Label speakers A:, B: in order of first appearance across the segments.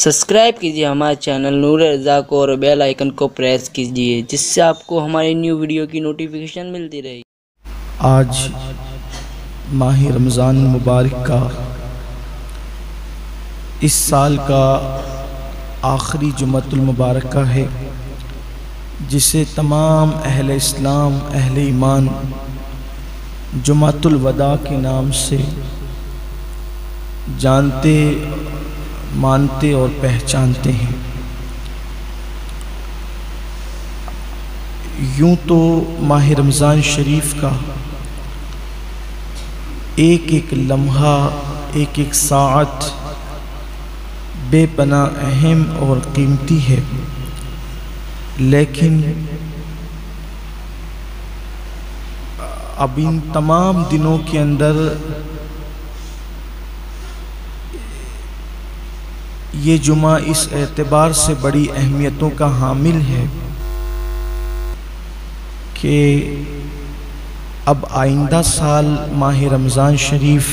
A: Subscribe کیجیے ہمارے channel نور رضا کو اور بیل آئیکن کو پریس کیجیے جس سے آپ کو ہماری نیو ویڈیو کی نوٹیفیکیشن ملتی رہے۔
B: آج ماہ رمضان مبارک کا اس سال کا آخری جمعۃ المبارکہ ہے، جسے تمام اہل اسلام اہل ایمان جمعۃ الوداع کے نام سے جانتے مانتے اور پہچانتے ہیں۔ یوں تو ماہ رمضان شریف کا ایک ایک لمحہ ایک ایک ساعت بے پناہ اہم اور قیمتی ہے، لیکن اب ان تمام دنوں کے اندر یہ جمعہ اس اعتبار سے بڑی اہمیتوں کا حامل ہے کہ اب آئندہ سال ماہ رمضان شریف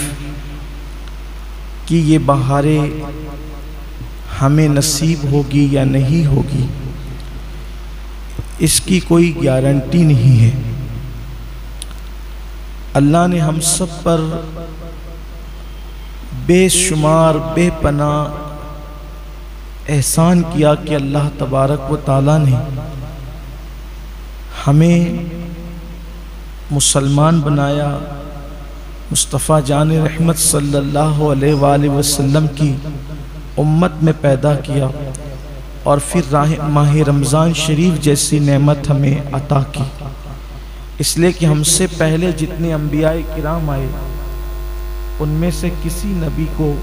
B: کی یہ بہاریں ہمیں نصیب ہوگی یا نہیں ہوگی، اس کی کوئی گارنٹی نہیں ہے۔ اللہ نے ہم سب پر بے شمار بے پناہ احسان کیا کہ اللہ تبارک و تعالیٰ نے ہمیں مسلمان بنایا، مصطفیٰ جان رحمت صلی اللہ علیہ وآلہ وسلم کی امت میں پیدا کیا، اور پھر ماہ رمضان شریف جیسی نعمت ہمیں عطا کی، اس لیے کہ ہم سے پہلے جتنے انبیاء کرام آئے ان میں سے کسی نبی کو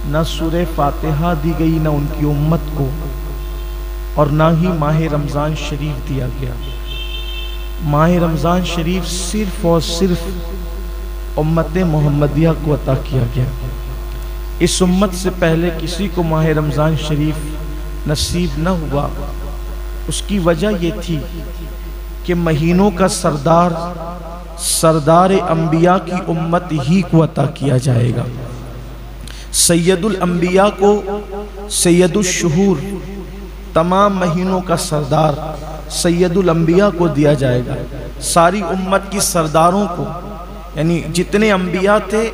B: نہ سورہ فاتحہ دی گئی، نہ ان کی امت کو، اور نہ ہی ماہ رمضان شریف دیا گیا۔ ماہ رمضان شریف صرف اور صرف امت محمدیہ کو عطا کیا گیا۔ اس امت سے پہلے کسی کو ماہ رمضان شریف نصیب نہ ہوا۔ اس کی وجہ یہ تھی کہ مہینوں کا سردار انبیاء کی امت ہی کو عطا کیا جائے گا۔ سید الانبیاء کو سید الشہور، تمام مہینوں کا سردار سید الانبیاء کو دیا جائے گا۔ ساری امت کی سرداروں کو، یعنی جتنے انبیاء تھے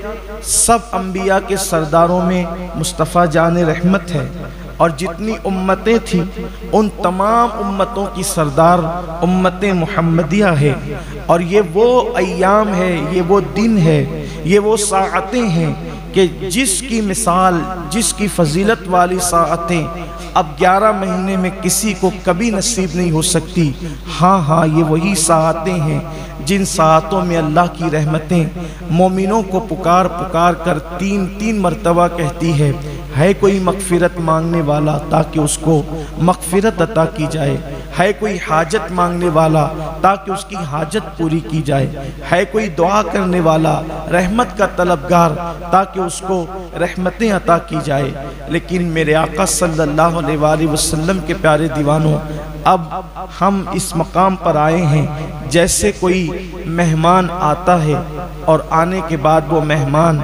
B: سب انبیاء کے سرداروں میں مصطفیٰ جان رحمت ہے، اور جتنی امتیں تھیں ان تمام امتوں کی سردار امت محمدیہ ہے۔ اور یہ وہ ایام ہے، یہ وہ دن ہے، یہ وہ ساعتیں ہیں کہ جس کی مثال، جس کی فضیلت والی ساعتیں اب 11 مہینے میں کسی کو کبھی نصیب نہیں ہو سکتی۔ ہاں یہ وہی ساعتیں ہیں جن ساعتوں میں اللہ کی رحمتیں مومنوں کو پکار پکار کر تین مرتبہ کہتی ہے کوئی مغفرت مانگنے والا تاکہ اس کو مغفرت عطا کی جائے، ہے کوئی حاجت مانگنے والا تاکہ اس کی حاجت پوری کی جائے، ہے کوئی دعا کرنے والا رحمت کا طلبگار تاکہ اس کو رحمتیں عطا کی جائے۔ لیکن میرے آقا صلی اللہ علیہ وآلہ وسلم کے پیارے دیوانوں، اب ہم اس مقام پر آئے ہیں جیسے کوئی مہمان آتا ہے اور آنے کے بعد وہ مہمان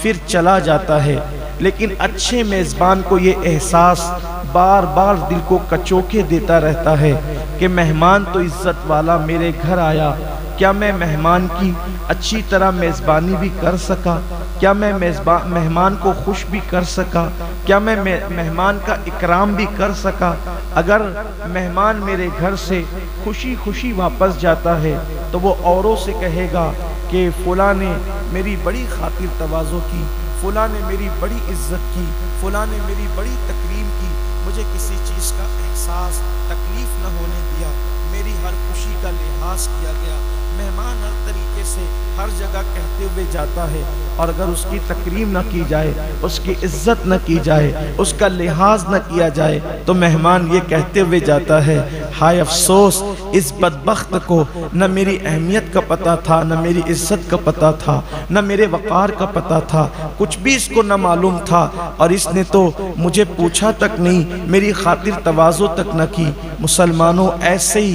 B: پھر چلا جاتا ہے، لیکن اچھے میزبان کو یہ احساس بار بار دل کو کچوکے دیتا رہتا ہے کہ مہمان تو عزت والا میرے گھر آیا، کیا میں مہمان کی اچھی طرح میزبانی بھی کر سکا؟ کیا میں مہمان کو خوش بھی کر سکا؟ کیا میں مہمان کا اکرام بھی کر سکا؟ اگر مہمان میرے گھر سے خوشی خوشی واپس جاتا ہے تو وہ اوروں سے کہے گا کہ فلاں نے میری بڑی خاطر تواضع کی، فلاں نے میری بڑی عزت کی، فلاں نے میری بڑی تکریم کی، مجھے کسی چیز کا احساس تکلیف نہ ہونے دیا، میری ہر خوشی کا لحاظ کیا گیا۔ مہمان ہر طریقے سے ہر جگہ کہتے ہوئے جاتا ہے، اور اگر اس کی تکریم نہ کی جائے، اس کی عزت نہ کی جائے، اس کا لحاظ نہ کیا جائے تو مہمان یہ کہتے ہوئے جاتا ہے، ہائے افسوس اس بدبخت کو نہ میری اہمیت کا پتہ تھا، نہ میری عزت کا پتہ تھا، نہ میرے وقار کا پتہ تھا، کچھ بھی اس کو نہ معلوم تھا، اور اس نے تو مجھے پوچھا تک نہیں، میری خاطر تواضع تک نہ کی۔ مسلمانوں، ایسے ہی